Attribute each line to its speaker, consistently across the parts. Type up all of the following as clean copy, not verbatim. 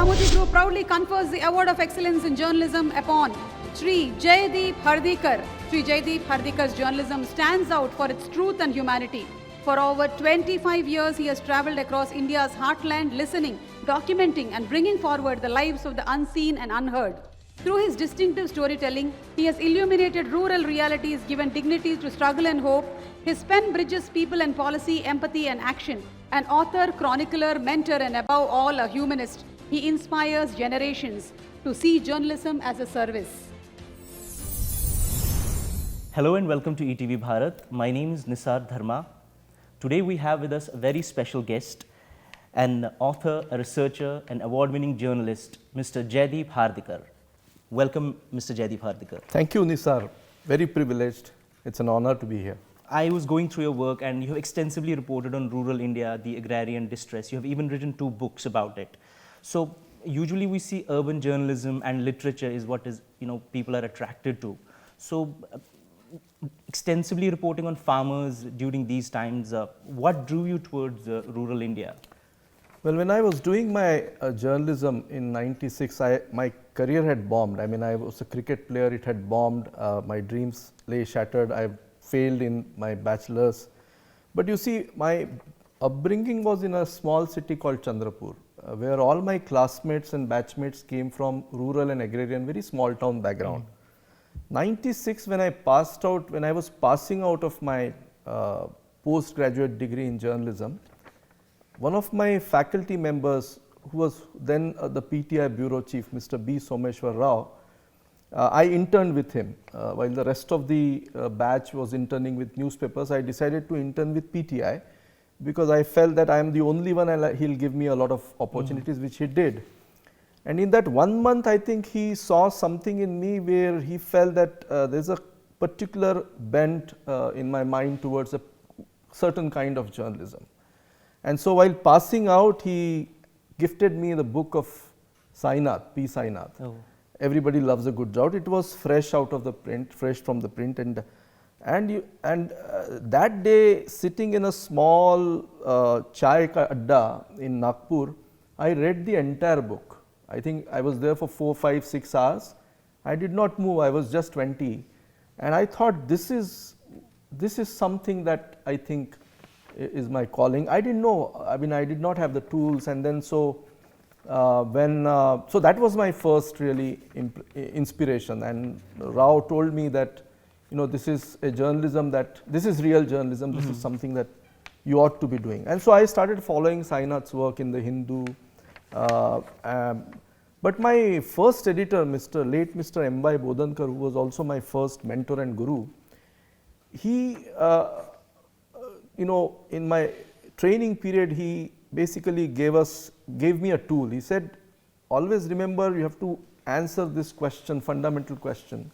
Speaker 1: Ramoji Group proudly confers the Award of Excellence in Journalism upon Sri Jaydeep Hardikar. Sri Jaydeep Hardikar's journalism stands out for its truth and humanity. For over 25 years, he has travelled across India's heartland, listening, documenting and bringing forward the lives of the unseen and unheard. Through his distinctive storytelling, he has illuminated rural realities, given dignity to struggle and hope. His pen bridges people and policy, empathy and action. An author, chronicler, mentor and above all a humanist, he inspires generations to see journalism as a service.
Speaker 2: Hello and welcome to ETV Bharat. My name is Nisar Dharma. Today we have with us a very special guest, an author, a researcher, an award-winning journalist, Mr. Jaydeep Hardikar. Welcome, Mr. Jaydeep Hardikar.
Speaker 3: Thank you, Nisar. Very privileged. It's an honor to be here.
Speaker 2: I was going through your work and you have extensively reported on rural India, the agrarian distress. You have even written 2 books about it. So usually we see urban journalism and literature is what is, people are attracted to. So extensively reporting on farmers during these times, what drew you towards rural India?
Speaker 3: Well, when I was doing my journalism in '96, my career had bombed. I mean, I was a cricket player, it had bombed, my dreams lay shattered, I failed in my bachelor's. But you see, my upbringing was in a small city called Chandrapur, where all my classmates and batchmates came from rural and agrarian, very small town background. '96, when I was passing out of my postgraduate degree in journalism, one of my faculty members, who was then the PTI bureau chief, Mr. B. Someshwar Rao, I interned with him. While the rest of the batch was interning with newspapers, I decided to intern with PTI because I felt that I am the only one and he'll give me a lot of opportunities, which he did. And in that 1 month, I think he saw something in me where he felt that there's a particular bent in my mind towards a certain kind of journalism. And so while passing out, he gifted me the book of Sainath, P. Sainath. Oh. Everybody Loves a Good Drought. It was fresh out of the print, fresh from the print, and that day, sitting in a small chai ka adda in Nagpur, I read the entire book. I think I was there for 4, 5, 6 hours. I did not move. I was just 20, and I thought this is something that I think is my calling. I didn't know. I mean, I did not have the tools, and then so that was my first really inspiration. And Rao told me that this is a journalism this is real journalism. This is something that you ought to be doing. And so I started following Sainath's work in the Hindu. But my first editor, late Mr. M. Y. Bodankar, who was also my first mentor and guru, he, in my training period, he basically gave me a tool. He said, always remember, you have to answer this question, fundamental question: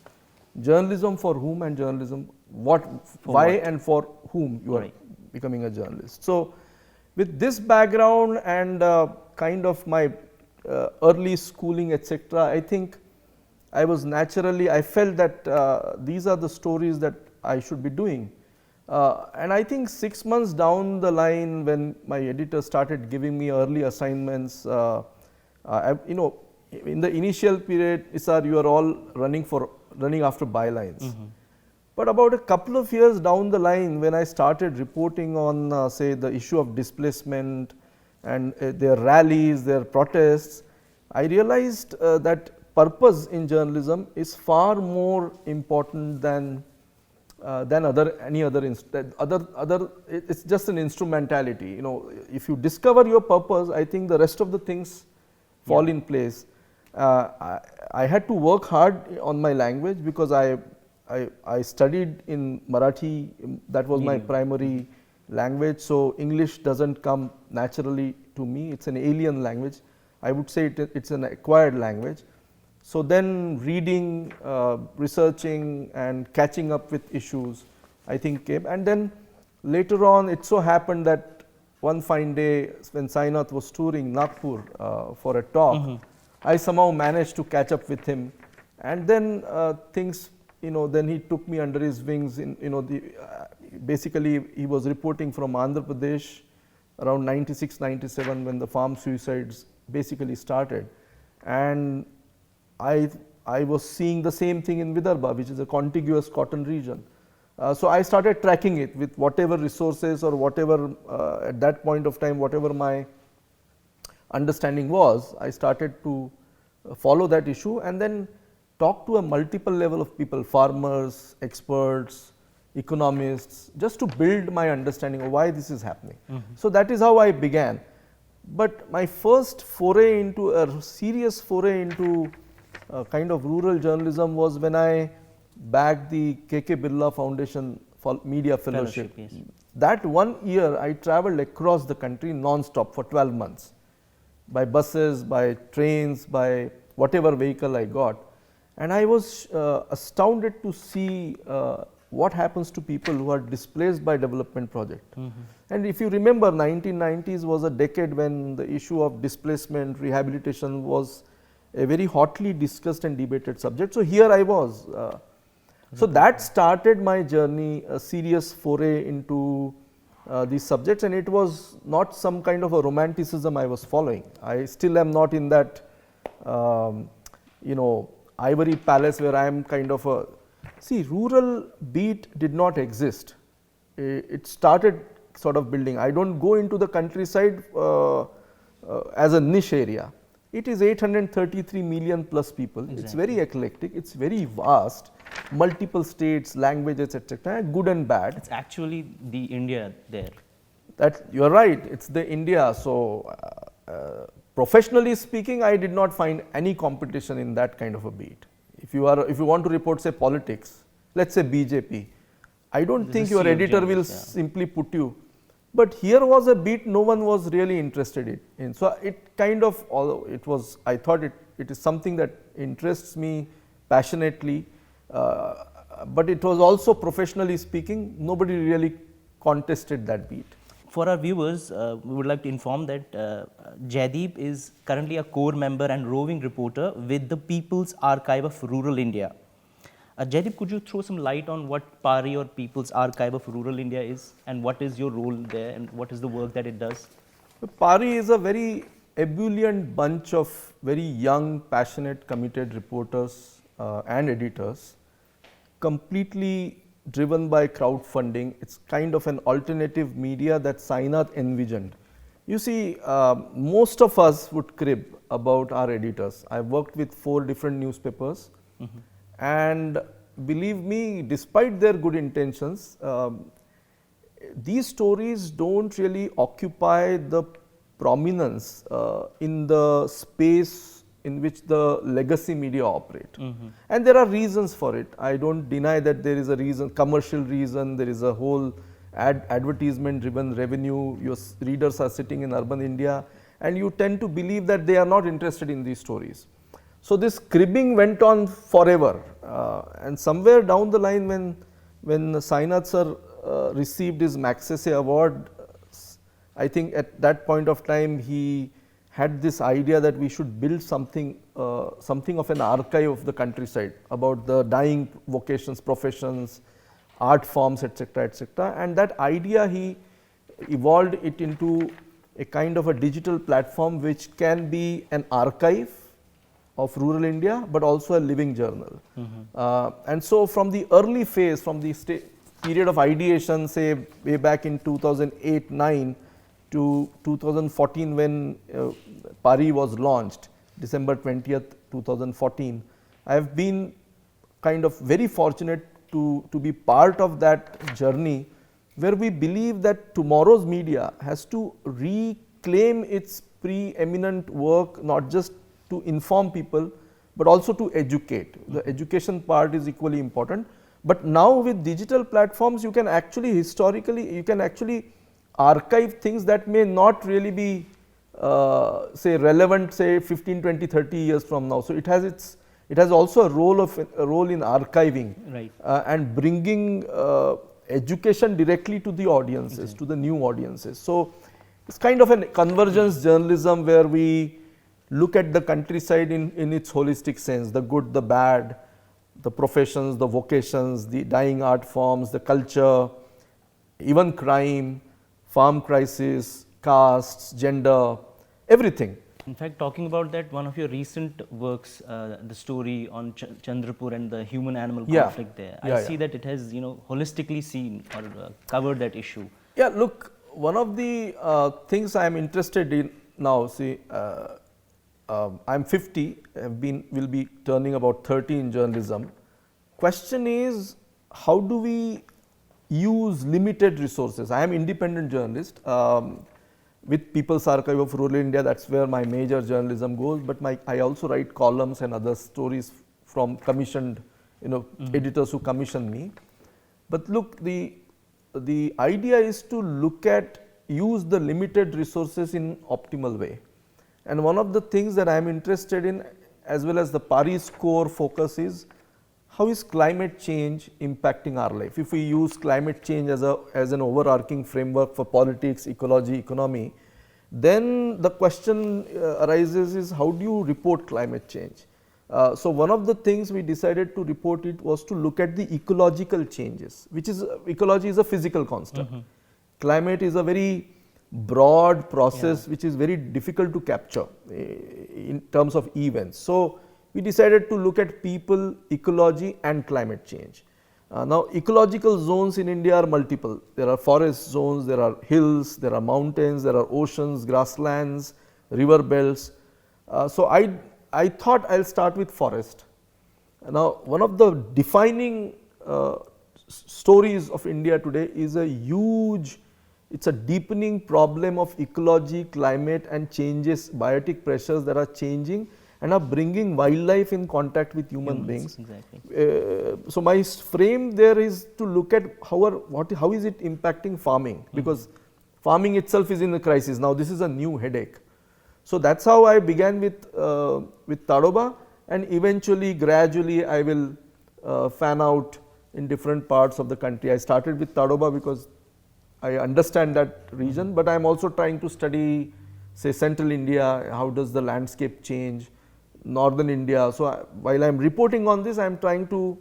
Speaker 3: journalism for whom and journalism why and for whom you are becoming a journalist. So with this background and kind of my early schooling, etc., I think I felt that these are the stories that I should be doing. And I think 6 months down the line, when my editor started giving me early assignments, in the initial period, Isar, you are all running after bylines. But about a couple of years down the line, when I started reporting on, say, the issue of displacement and their rallies, their protests, I realized that purpose in journalism is far more important than any other. It's just an instrumentality. If you discover your purpose, I think the rest of the things fall in place. I had to work hard on my language because I studied in Marathi. That was my primary language. So English doesn't come naturally to me. It's an alien language. I would say it's an acquired language. So then reading, researching and catching up with issues, I think came. And then later on, it so happened that one fine day when Sainath was touring Nagpur for a talk, I somehow managed to catch up with him. And then things, then he took me under his wings. Basically he was reporting from Andhra Pradesh around 96, 97 when the farm suicides basically started. And I was seeing the same thing in Vidarbha, which is a contiguous cotton region. So I started tracking it with whatever resources or whatever at that point of time, whatever my understanding was, I started to follow that issue and then talk to a multiple level of people, farmers, experts, economists, just to build my understanding of why this is happening. So that is how I began. But my first foray into a serious foray into kind of rural journalism was when I bagged the KK Birla Foundation for Media Fellowship.
Speaker 2: Yes.
Speaker 3: That 1 year I traveled across the country non-stop for 12 months by buses, by trains, by whatever vehicle I got. And I was astounded to see what happens to people who are displaced by development project. And if you remember, 1990s was a decade when the issue of displacement, rehabilitation was a very hotly discussed and debated subject. So here I was. So that started my journey, a serious foray into these subjects, and it was not some kind of a romanticism I was following. I still am not in that, ivory palace where I am kind of a, see, rural beat did not exist. It started sort of building. I don't go into the countryside as a niche area. It is 833 million plus people. Exactly. It's very eclectic. It's very vast. Multiple states, languages, etc. Good and bad.
Speaker 2: It's actually the India there.
Speaker 3: That you are right. It's the India. So professionally speaking, I did not find any competition in that kind of a beat. If you want to report, say, politics, let's say BJP, I don't think your editor will simply put you. But here was a beat no one was really interested in. So it kind of, although it was, I thought it is something that interests me passionately, but it was also, professionally speaking, nobody really contested that beat.
Speaker 2: For our viewers, we would like to inform that Jaideep is currently a core member and roving reporter with the People's Archive of Rural India. Jaideep, could you throw some light on what PARI or People's Archive of Rural India is, and what is your role there, and what is the work that it does?
Speaker 3: PARI is a very ebullient bunch of very young, passionate, committed reporters and editors, completely driven by crowdfunding. It's kind of an alternative media that Sainath envisioned. You see, most of us would crib about our editors. I've worked with 4 different newspapers. And believe me, despite their good intentions, these stories don't really occupy the prominence in the space in which the legacy media operate. And there are reasons for it. I don't deny that there is a reason, commercial reason, there is a whole advertisement driven revenue. Your readers are sitting in urban India, and you tend to believe that they are not interested in these stories. So this cribbing went on forever, and somewhere down the line when Sainath sir received his Magsaysay award, I think at that point of time he had this idea that we should build something of an archive of the countryside about the dying vocations, professions, art forms, etc., etc. And that idea, he evolved it into a kind of a digital platform which can be an archive of rural India, but also a living journal. And so from the early phase, from the period of ideation, say way back in 2008-9 to 2014 when PARI was launched, December 20th, 2014, I have been kind of very fortunate to be part of that journey, where we believe that tomorrow's media has to reclaim its preeminent work, not just to inform people, but also to educate. The education part is equally important. But now with digital platforms, you can actually historically, you can actually archive things that may not really be say relevant, say 15, 20, 30 years from now. So it has also a role in archiving,
Speaker 2: right,
Speaker 3: and bringing education directly to the audiences, to the new audiences. So it's kind of a convergence journalism where we look at the countryside in its holistic sense, the good, the bad, the professions, the vocations, the dying art forms, the culture, even crime, farm crisis, castes, gender, everything.
Speaker 2: In fact, talking about that, one of your recent works, the story on Chandrapur and the human-animal
Speaker 3: Yeah.
Speaker 2: conflict there, I
Speaker 3: Yeah,
Speaker 2: see
Speaker 3: yeah.
Speaker 2: that it has, holistically seen or covered that issue.
Speaker 3: Yeah, look, one of the things I am interested in now, see, I'm 50, will be turning about 30 in journalism. Question is, how do we use limited resources? I am independent journalist with People's Archive of Rural India. That's where my major journalism goes. But I also write columns and other stories from commissioned, editors who commission me. But look, the idea is to use the limited resources in optimal way. And one of the things that I am interested in, as well as the Paris core focus, is how is climate change impacting our life? If we use climate change as an overarching framework for politics, ecology, economy, then the question arises is, how do you report climate change? So one of the things we decided to report it was to look at the ecological changes, which is, ecology is a physical constant. Climate is a very broad process, which is very difficult to capture in terms of events. So we decided to look at people, ecology and climate change. Now ecological zones in India are multiple. There are forest zones, there are hills, there are mountains, there are oceans, grasslands, river belts. So I thought I'll start with forest. Now one of the defining stories of India today is it's a deepening problem of ecology, climate and changes, biotic pressures that are changing and are bringing wildlife in contact with human beings.
Speaker 2: Exactly.
Speaker 3: So my frame there is to look at how is it impacting farming, because farming itself is in a crisis. Now this is a new headache. So that's how I began with Tadoba, and eventually gradually I will fan out in different parts of the country. I started with Tadoba because I understand that region, but I am also trying to study, say, central India, how does the landscape change, northern India. So while I am reporting on this, I am trying to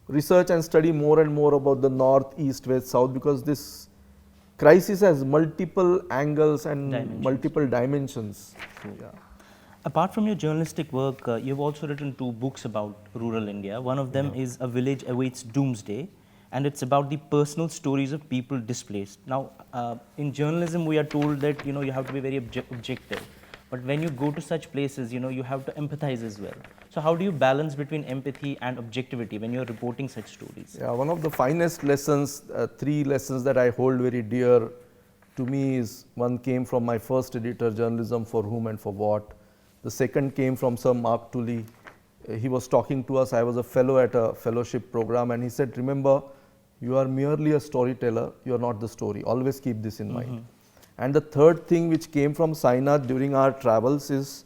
Speaker 3: research and study more and more about the north, east, west, south, because this crisis has multiple angles and multiple dimensions. Yeah.
Speaker 2: Apart from your journalistic work, you have also written 2 books about rural India. One of them is A Village Awaits Doomsday, and it's about the personal stories of people displaced. Now, in journalism, we are told that you have to be very objective, but when you go to such places, you have to empathize as well. So, how do you balance between empathy and objectivity when you are reporting such stories?
Speaker 3: Yeah, one of the finest lessons, 3 lessons that I hold very dear to me is, one came from my first editor, Journalism for Whom and for What. The second came from Sir Mark Tully. He was talking to us. I was a fellow at a fellowship program, and he said, remember, you are merely a storyteller, you are not the story. Always keep this in mind. And the third thing which came from Sainath during our travels is,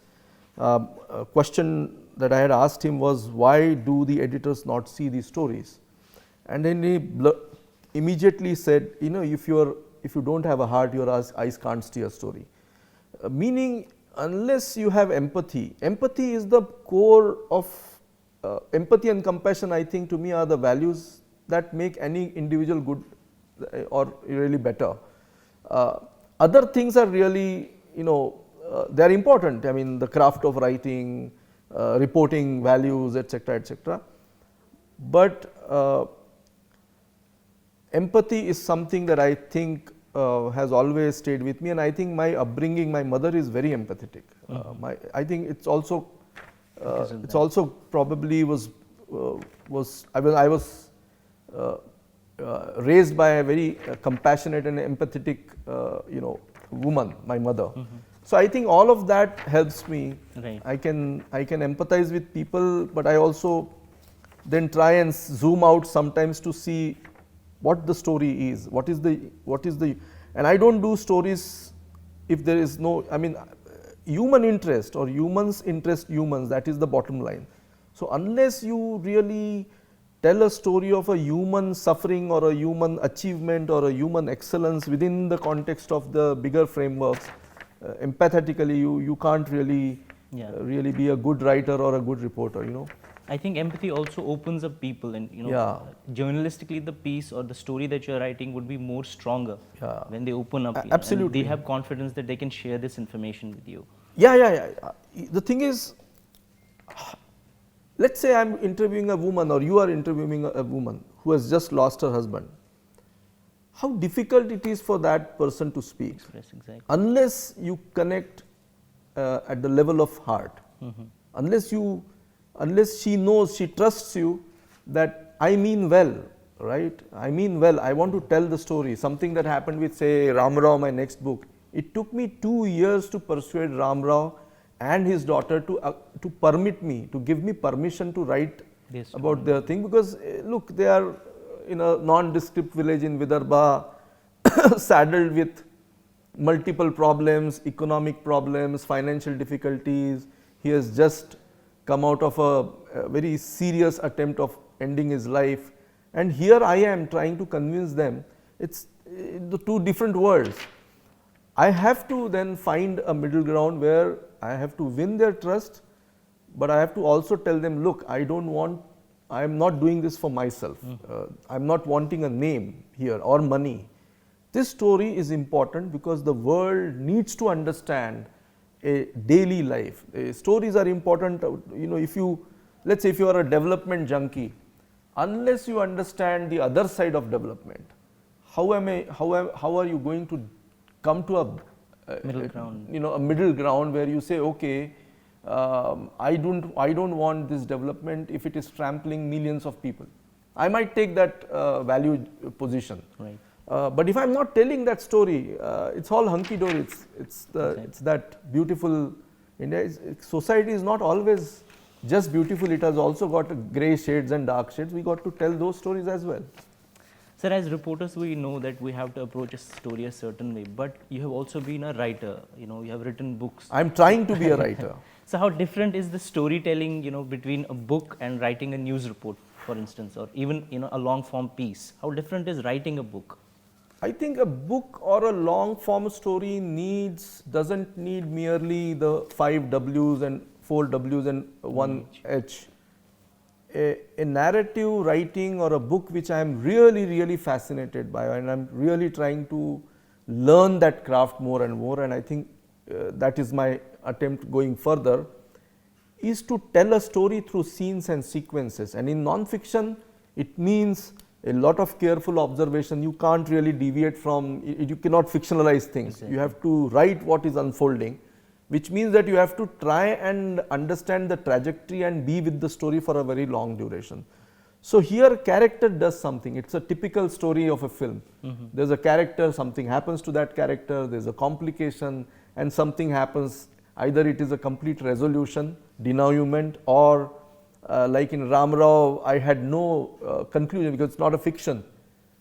Speaker 3: a question that I had asked him was, why do the editors not see these stories? And then he immediately said, if you don't have a heart, your eyes can't see a story. Meaning, unless you have empathy is the core of empathy and compassion, I think, to me, are the values that make any individual good or really better. Other things are really, they are important. I mean, the craft of writing, reporting values, etc., etc. But empathy is something that I think has always stayed with me, and I think my upbringing, my mother is very empathetic. I think it's also probably I was raised by a very compassionate and empathetic woman, my mother. So I think all of that helps me.
Speaker 2: Right.
Speaker 3: I can empathize with people, but I also then try and zoom out sometimes to see what the story is, what is the, and I don't do stories if there is no, I mean, human interest or humans interest humans, that is the bottom line. So unless you really tell a story of a human suffering or a human achievement or a human excellence within the context of the bigger frameworks, empathetically, you can't really be a good writer or a good reporter,
Speaker 2: I think empathy also opens up people, and journalistically the piece or the story that you're writing would be more stronger when they open up.
Speaker 3: Absolutely.
Speaker 2: And they have confidence that they can share this information with you.
Speaker 3: Yeah. The thing is, let's say I'm interviewing a woman or you are interviewing a woman who has just lost her husband. How difficult it is for that person to speak,
Speaker 2: Exactly.
Speaker 3: unless you connect at the level of heart, unless she knows, she trusts you that I mean well, right? I mean well, I want to tell the story, something that happened with say Ram Rao, my next book. It took me 2 years to persuade Ram Rao and his daughter to permit me, to give me permission to write about their thing, because look, they are in a nondescript village in Vidarbha, saddled with multiple problems, economic problems, financial difficulties. He has just come out of a very serious attempt of ending his life, and here I am trying to convince them. It's the two different worlds. I have to then find a middle ground where I have to win their trust, but I have to also tell them, look, I am not doing this for myself. I am not wanting a name here or money. This story is important because the world needs to understand a daily life. Stories are important. If you, let's say if you are a development junkie, unless you understand the other side of development, how are you going to come to a
Speaker 2: middle ground?
Speaker 3: A middle ground where you say, okay, I don't want this development if it is trampling millions of people. I might take that value position.
Speaker 2: Right.
Speaker 3: But if I am not telling that story, it's all hunky dory. It's that beautiful India. Society is not always just beautiful. It has also got grey shades and dark shades. We got to tell those stories as well.
Speaker 2: Sir, as reporters, we know that we have to approach a story a certain way, but you have also been a writer. You have written books.
Speaker 3: I'm trying to be a writer.
Speaker 2: So how different is the storytelling, between a book and writing a news report, for instance, or even, a long form piece? How different is writing a book?
Speaker 3: I think a book or a long form story doesn't need merely the 5 W's and 4 W's and 1 H. A narrative writing or a book which I am really fascinated by, and I am really trying to learn that craft more and more, and I think that is my attempt going further, is to tell a story through scenes and sequences. And in non-fiction, it means a lot of careful observation. You can't really deviate from it, you cannot fictionalize things.
Speaker 2: Exactly.
Speaker 3: You have to write what is unfolding, which means that you have to try and understand the trajectory and be with the story for a very long duration. So here character does something. It's a typical story of a film. There's a character, something happens to that character, there's a complication, and something happens. Either it is a complete resolution, denouement, or like in Ram Rao, I had no conclusion because it's not a fiction.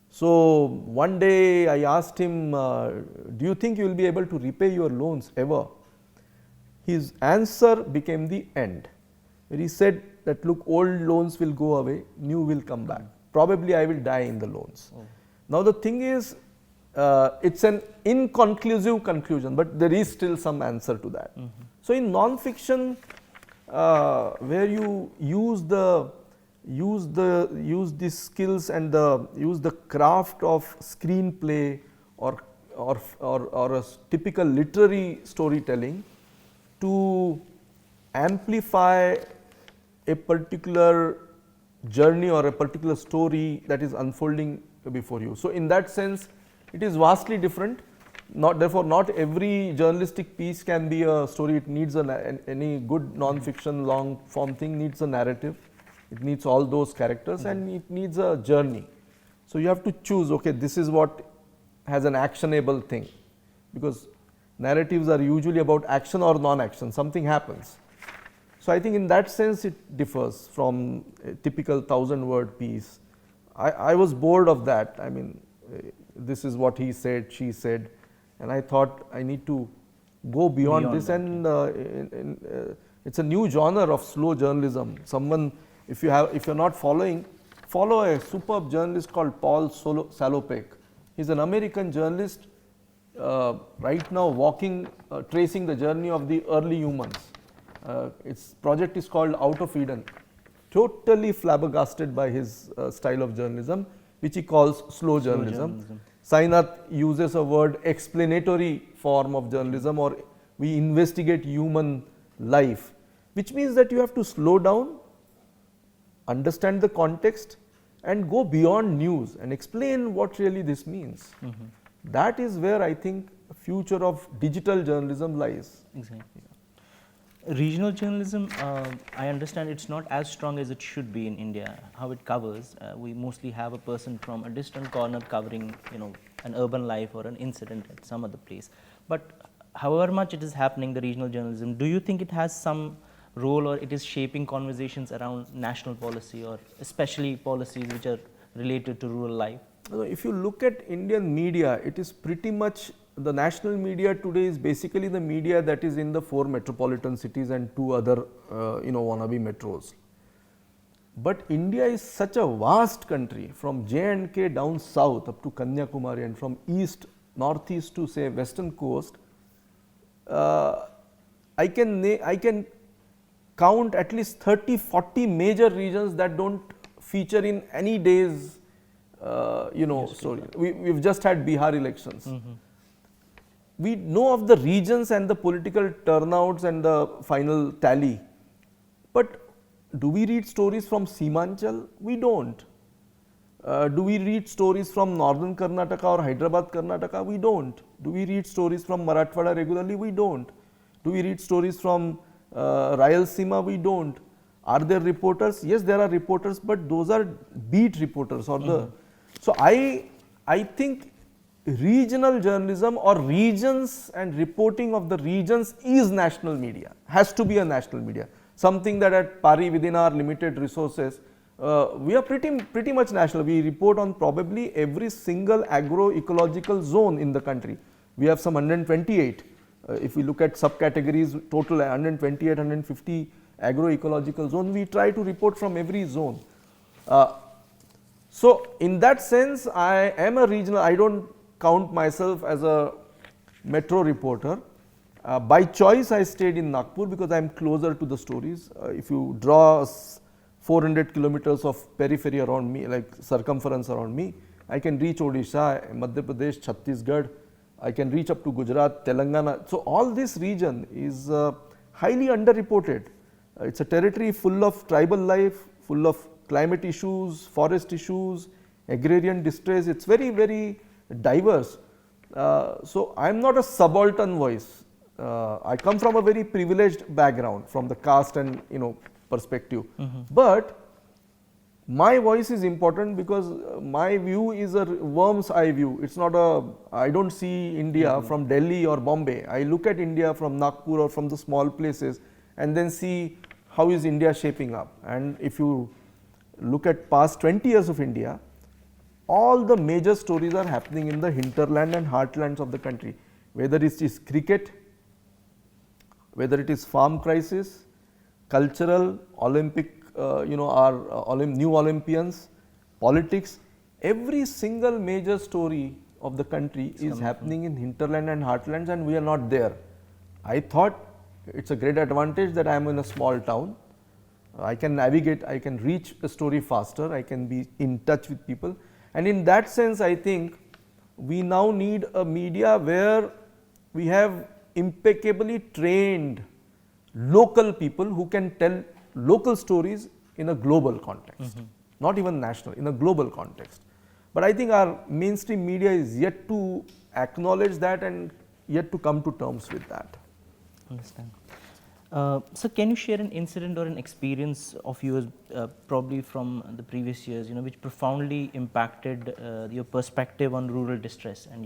Speaker 3: So one day I asked him, do you think you will be able to repay your loans ever? His answer became the end, where he said that, look, old loans will go away, new will come back. Probably I will die in the loans. Now the thing is, it's an inconclusive conclusion, but there is still some answer to that. So in non-fiction, where you use these skills and use the craft of screenplay or a typical literary storytelling to amplify a particular journey or a particular story that is unfolding before you. So in that sense, it is vastly different. Therefore, not every journalistic piece can be a story. It needs any good non-fiction long form thing needs a narrative. It needs all those characters and it needs a journey. So you have to choose, okay, this is what has an actionable thing, because narratives are usually about action or non-action, something happens. So I think in that sense it differs from a typical 1000-word piece. I was bored of that. I mean, this is what he said, she said, and I thought I need to go beyond this, and it's a new genre of slow journalism. Someone, if you're not following, follow a superb journalist called Paul Salopek. He's an American journalist right now tracing the journey of the early humans. Its project is called Out of Eden. totally flabbergasted by his style of journalism, which he calls slow journalism. Sainath uses a word explanatory form of journalism, or we investigate human life, which means that you have to slow down, understand the context and go beyond news and explain what really this means. That is where I think future of digital journalism lies.
Speaker 2: Exactly. Regional journalism, I understand it's not as strong as it should be in India. How it covers, we mostly have a person from a distant corner covering, an urban life or an incident at some other place. But however much it is happening, the regional journalism, do you think it has some role, or it is shaping conversations around national policy, or especially policies which are related to rural life?
Speaker 3: If you look at Indian media, it is pretty much, the national media today is basically the media that is in the 4 metropolitan cities and 2 other wannabe metros. But India is such a vast country, from J&K down south up to Kanyakumari, and from east, northeast to say western coast. I can count at least 30-40 major regions that don't feature in any day's story. We've just had Bihar elections. We know of the regions and the political turnouts and the final tally, but do we read stories from Seemanchal? We don't. Do we read stories from northern Karnataka or Hyderabad, Karnataka? We don't. Do we read stories from Marathwada regularly? We don't. Do we read stories from Rayalaseema? We don't. Are there reporters? Yes, there are reporters, but those are beat reporters or the. So I think regional journalism or regions and reporting of the regions is national media, has to be a national media, something that at pari within our limited resources, we are pretty much national. We report on probably every single agroecological zone in the country. We have some 128. If we look at subcategories, total 128, 150 agroecological zone, we try to report from every zone. So in that sense, I am a regional, I don't count myself as a metro reporter. By choice, I stayed in Nagpur because I am closer to the stories. If you draw 400 kilometers of periphery around me, like circumference around me, I can reach Odisha, Madhya Pradesh, Chhattisgarh, I can reach up to Gujarat, Telangana. So all this region is highly underreported. It's a territory full of tribal life, full of climate issues, forest issues, agrarian distress. It's very, very diverse. So I am not a subaltern voice. I come from a very privileged background from the caste and perspective. But my voice is important because my view is a worm's eye view. It's not a, I don't see India from Delhi or Bombay. I look at India from Nagpur or from the small places and then see how is India shaping up. And if you look at past 20 years of India, all the major stories are happening in the hinterland and heartlands of the country, whether it is cricket, whether it is farm crisis, cultural, Olympic, our new Olympians, politics. Every single major story of the country is happening in hinterland and heartlands, and we are not there. I thought it's a great advantage that I am in a small town. I can navigate, I can reach a story faster, I can be in touch with people. And in that sense, I think we now need a media where we have impeccably trained local people who can tell local stories in a global context, not even national, in a global context. But I think our mainstream media is yet to acknowledge that and yet to come to terms with that.
Speaker 2: Understand. So can you share an incident or an experience of yours, probably from the previous years, which profoundly impacted your perspective on rural distress? And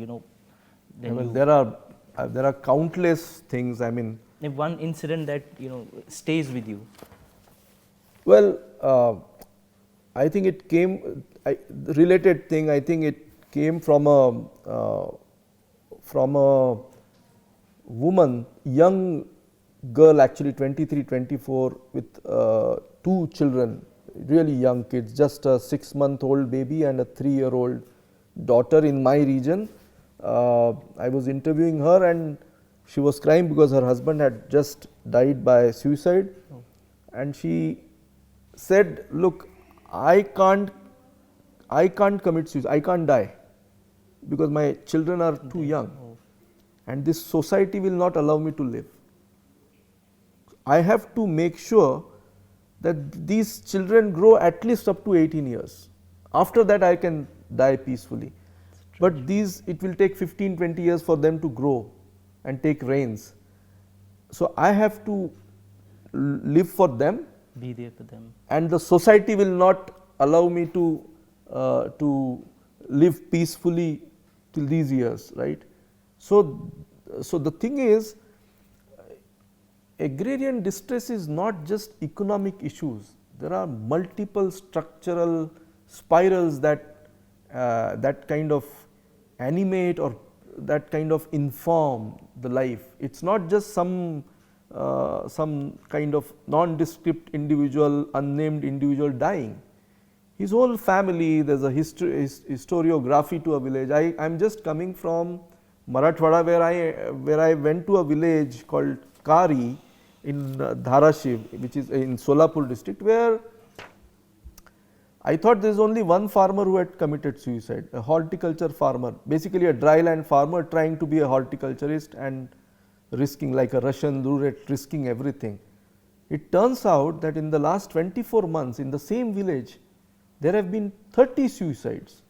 Speaker 2: then
Speaker 3: there are countless things. I mean,
Speaker 2: one incident that stays with you.
Speaker 3: Well, I think it came. The related thing. I think it came from a woman, young girl, actually 23, 24, with 2 children, really young kids, just a 6-month-old baby and a 3-year-old daughter in my region. I was interviewing her and she was crying because her husband had just died by suicide, and she said, look, I can't commit suicide, I can't die because my children are too young and this society will not allow me to live. I have to make sure that these children grow at least up to 18 years. After that I can die peacefully. But it will take 15, 20 years for them to grow and take reins. So I have to live for them.
Speaker 2: Be there for them.
Speaker 3: And the society will not allow me to live peacefully till these years, right? So the thing is, agrarian distress is not just economic issues. There are multiple structural spirals that kind of animate or that kind of inform the life. It's not just some kind of nondescript individual, unnamed individual dying. His whole family, there's a historiography to a village. I am just coming from Marathwada, where I went to a village called Kari in Dharashiv, which is in Solapur district, where I thought there is only one farmer who had committed suicide, a horticulture farmer, basically a dryland farmer trying to be a horticulturist and risking, like a Russian roulette, risking everything. It turns out that in the last 24 months in the same village, there have been 30 suicides.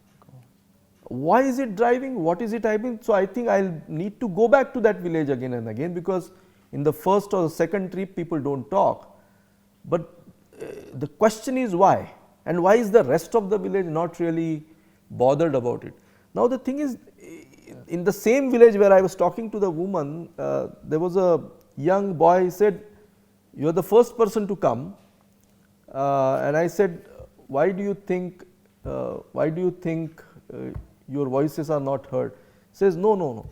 Speaker 3: Why is it driving? What is it driving? So I think I'll need to go back to that village again and again, because in the first or the second trip people don't talk. But the question is why? And why is the rest of the village not really bothered about it? Now the thing is, in the same village where I was talking to the woman, there was a young boy. He said, "You are the first person to come," and I said, "Why do you think? Your voices are not heard?" He says, "No.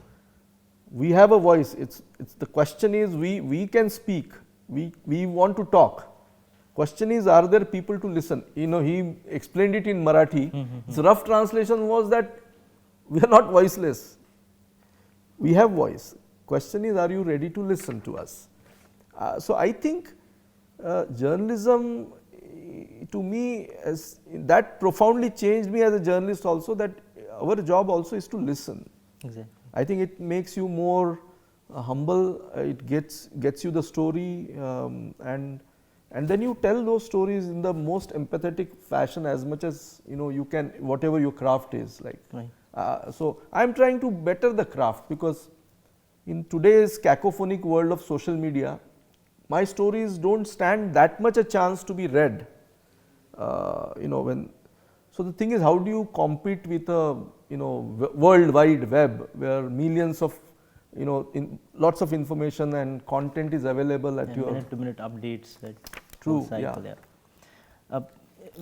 Speaker 3: We have a voice. It's the question is we can speak. We want to talk. Question is, are there people to listen?" He explained it in Marathi. His rough translation was that we are not voiceless. We have voice. Question is, are you ready to listen to us? So I think journalism, to me, that profoundly changed me as a journalist also, that our job also is to listen.
Speaker 2: Exactly.
Speaker 3: I think it makes you more humble, it gets you the story, and then you tell those stories in the most empathetic fashion as much as you can, whatever your craft is like.
Speaker 2: Right.
Speaker 3: So I am trying to better the craft, because in today's cacophonic world of social media, my stories don't stand that much a chance to be read. So the thing is, how do you compete with a world wide web where millions of lots of information and content is available at your
Speaker 2: minute-to-minute updates that
Speaker 3: True,
Speaker 2: cycle
Speaker 3: yeah.
Speaker 2: there.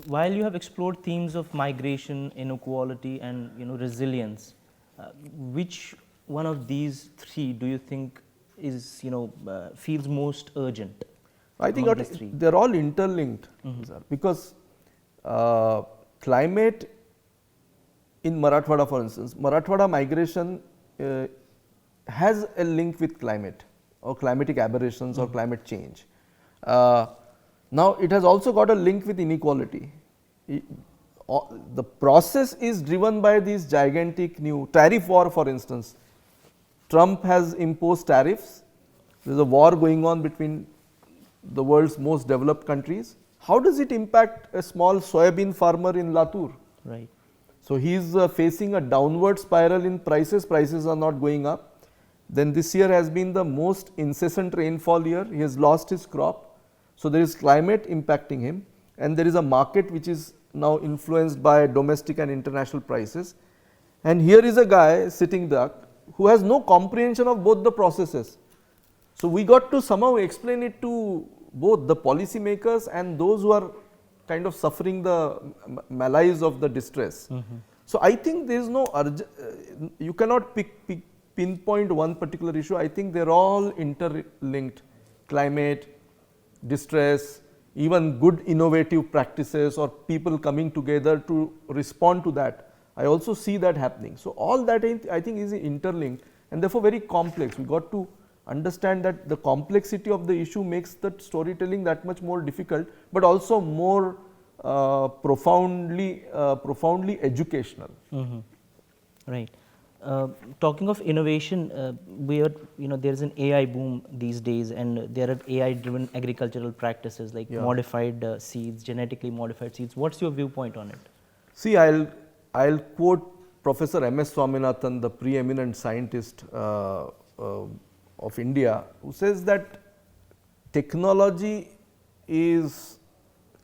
Speaker 2: While you have explored themes of migration, inequality, and resilience, which one of these three do you think is feels most urgent?
Speaker 3: I think
Speaker 2: among these three?
Speaker 3: they're all interlinked, sir, because climate in Marathwada, for instance, Marathwada migration has a link with climate or climatic aberrations or climate change. Now it has also got a link with inequality. The process is driven by these gigantic new tariff war, for instance. Trump has imposed tariffs. There is a war going on between the world's most developed countries. How does it impact a small soybean farmer in Latur?
Speaker 2: Right.
Speaker 3: So he is facing a downward spiral in prices. Prices are not going up. Then this year has been the most incessant rainfall year. He has lost his crop. So there is climate impacting him, and there is a market which is now influenced by domestic and international prices. And here is a guy sitting there who has no comprehension of both the processes. So we got to somehow explain it to both the policy makers and those who are kind of suffering the malaise of the distress. So I think there is no you cannot pinpoint one particular issue. I think they are all interlinked: climate, distress, even good innovative practices or people coming together to respond to that. I also see that happening. So all that I think is interlinked and therefore very complex. We got to understand that the complexity of the issue makes the storytelling that much more difficult, but also more profoundly educational.
Speaker 2: Right. Talking of innovation, we are, there's an AI boom these days, and there are AI-driven agricultural practices like modified seeds, genetically modified seeds. What's your viewpoint on it?
Speaker 3: See, I'll quote Professor M.S. Swaminathan, the preeminent scientist of India, who says that technology is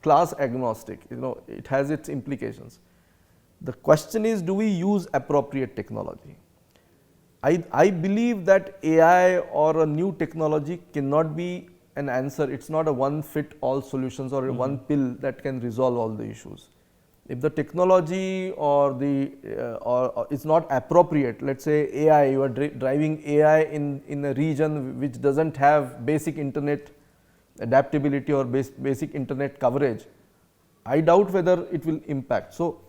Speaker 3: class agnostic. It has its implications. The question is, do we use appropriate technology? I believe that AI or a new technology cannot be an answer. It's not a one fit all solutions or a one pill that can resolve all the issues. If the technology or is not appropriate, let's say AI, you are driving AI in a region which doesn't have basic internet adaptability or basic internet coverage, I doubt whether it will impact. So,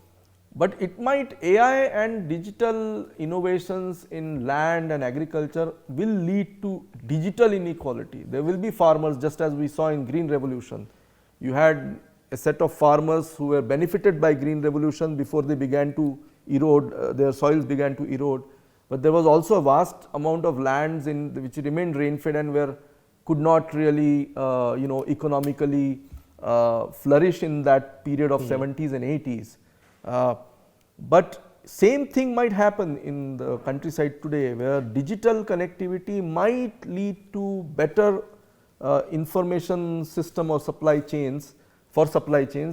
Speaker 3: but it might, AI and digital innovations in land and agriculture will lead to digital inequality. There will be farmers, just as we saw in Green Revolution. You had a set of farmers who were benefited by Green Revolution before they began to erode, their soils began to erode. But there was also a vast amount of lands which remained rain fed and could not really economically flourish in that period of 70s and 80s. But same thing might happen in the countryside today, where digital connectivity might lead to better information system or supply chains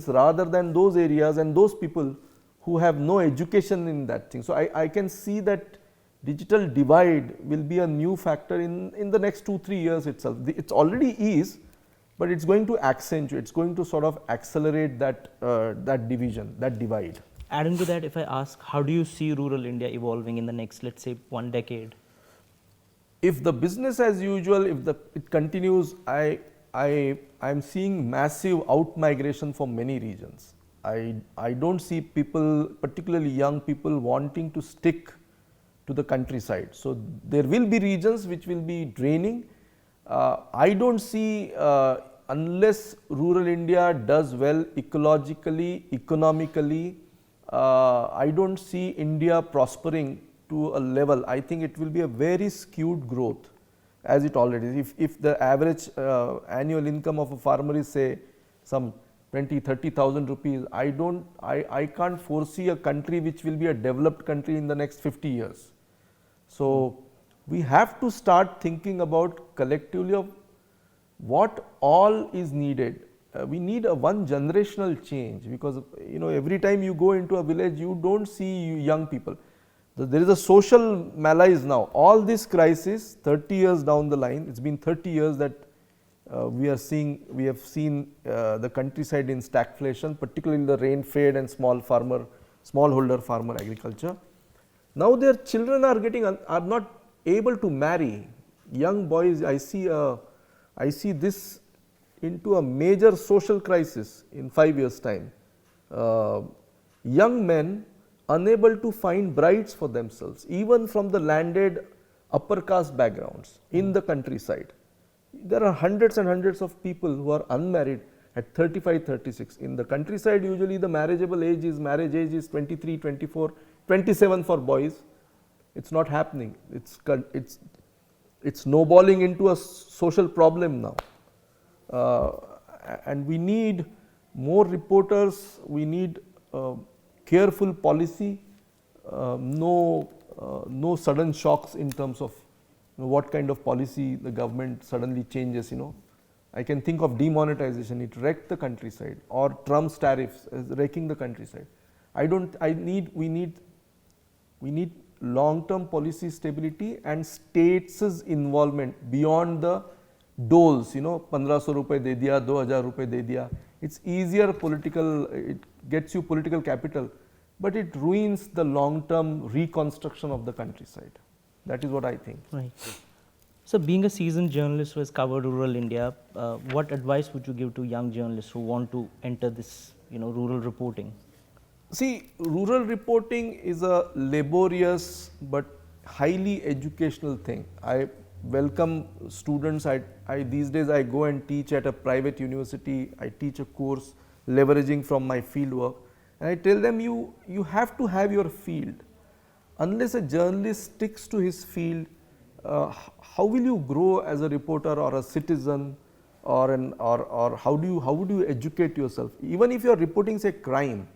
Speaker 3: rather than those areas and those people who have no education in that thing. So, I can see that digital divide will be a new factor in the next 2-3 years itself. It already is, but it's going to accentuate, it's going to sort of accelerate that division, that divide.
Speaker 2: Adding to that, if I ask, how do you see rural India evolving in the next, let's say, 1 decade?
Speaker 3: If the business as usual, it continues, I'm seeing massive out migration from many regions. I don't see people, particularly young people, wanting to stick to the countryside. So, there will be regions which will be draining. I don't see, unless rural India does well ecologically, economically, I don't see India prospering to a level. I think it will be a very skewed growth, as it already is. If the average annual income of a farmer is, say, some 20,000-30,000 rupees, I can't foresee a country which will be a developed country in the next 50 years. So, we have to start thinking about collectively of what all is needed. We need a one generational change, because every time you go into a village, you don't see young people. There is a social malaise now. All this crisis 30 years down the line, it's been 30 years that we have seen the countryside in stagflation, particularly in the rain fed and smallholder farmer agriculture. Now their children are not able to marry. Young boys, I see this into a major social crisis in 5 years' time. Young men unable to find brides for themselves, even from the landed upper caste backgrounds in the countryside. There are hundreds and hundreds of people who are unmarried at 35, 36. In the countryside, usually the marriage age is 23, 24, 27 for boys. It's not happening. It's snowballing into a social problem now. And we need more reporters, we need careful policy, no sudden shocks in terms of what kind of policy the government suddenly changes. I can think of demonetization, it wrecked the countryside, or Trump's tariffs wrecking the countryside. We need long-term policy stability and states' involvement beyond the doles, 1500 rupees de diya, 2000 rupees de diya. It's easier it gets you political capital, but it ruins the long-term reconstruction of the countryside. That is what I think.
Speaker 2: Right. So, being a seasoned journalist who has covered rural India, what advice would you give to young journalists who want to enter this, rural reporting?
Speaker 3: See, rural reporting is a laborious but highly educational thing. welcome students. These days I go and teach at a private university. I teach a course leveraging from my field work, and I tell them you have to have your field. Unless a journalist sticks to his field, how will you grow as a reporter or a citizen, or how would you educate yourself? Even if you are reporting say crime,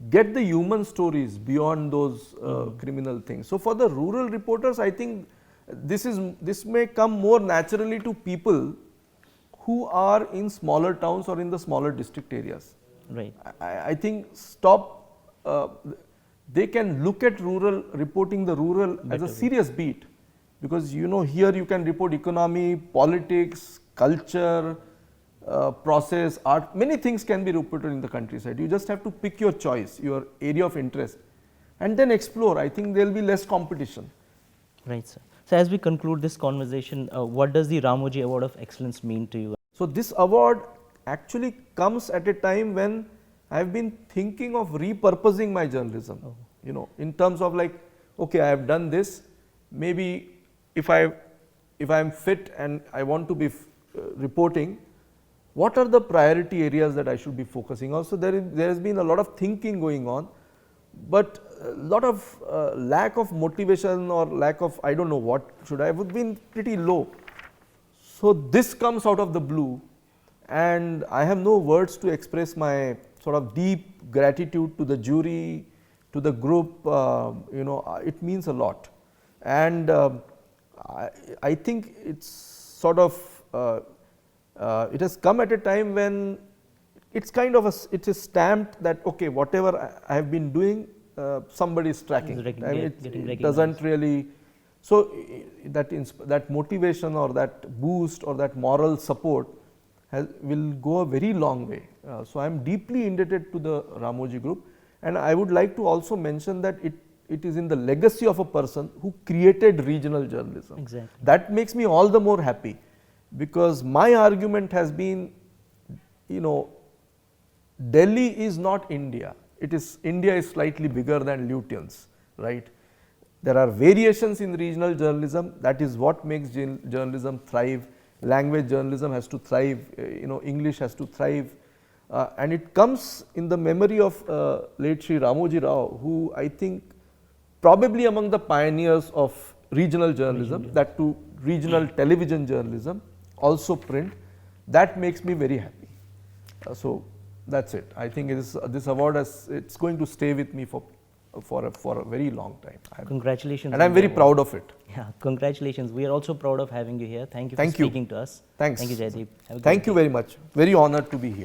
Speaker 3: get the human stories beyond those criminal things. So for the rural reporters, I think this may come more naturally to people who are in smaller towns or in the smaller district areas.
Speaker 2: Right.
Speaker 3: I think they can look at reporting the rural as a serious beat, because here you can report economy, politics, culture, process, art, many things can be reported in the countryside. You just have to pick your choice, your area of interest, and then explore. I think there will be less competition.
Speaker 2: Right, sir. So as we conclude this conversation, what does the Ramoji Award of Excellence mean to you?
Speaker 3: So this award actually comes at a time when I have been thinking of repurposing my journalism. In terms of like, okay, I have done this. Maybe if I am fit and I want to be reporting, what are the priority areas that I should be focusing on? So there has been a lot of thinking going on, but a lot of lack of motivation or lack of, I don't know what should I have been pretty low. So this comes out of the blue, and I have no words to express my sort of deep gratitude to the jury, to the group. It means a lot, and I think it's sort of it has come at a time when it's kind of it is stamped that okay, whatever I have been doing, somebody is tracking. It doesn't really. So that motivation or that boost or that moral support will go a very long way. So I am deeply indebted to the Ramoji Group, and I would like to also mention that it is in the legacy of a person who created regional journalism.
Speaker 2: Exactly.
Speaker 3: That makes me all the more happy, because my argument has been, Delhi is not India. India is slightly bigger than Lutyens, right? There are variations in regional journalism. That is what makes journalism thrive. Language journalism has to thrive. English has to thrive, and it comes in the memory of late Sri Ramoji Rao, who I think probably among the pioneers of regional journalism, that to regional television journalism, also print. That makes me very happy. So that's it. I think this award it's going to stay with me for a very long time.
Speaker 2: Congratulations.
Speaker 3: And I am very proud of it.
Speaker 2: Yeah, congratulations. We are also proud of having you here. Thank you for speaking to us.
Speaker 3: Thanks.
Speaker 2: Thank you, Jaideep.
Speaker 3: Thank you very much. Very honored to be here.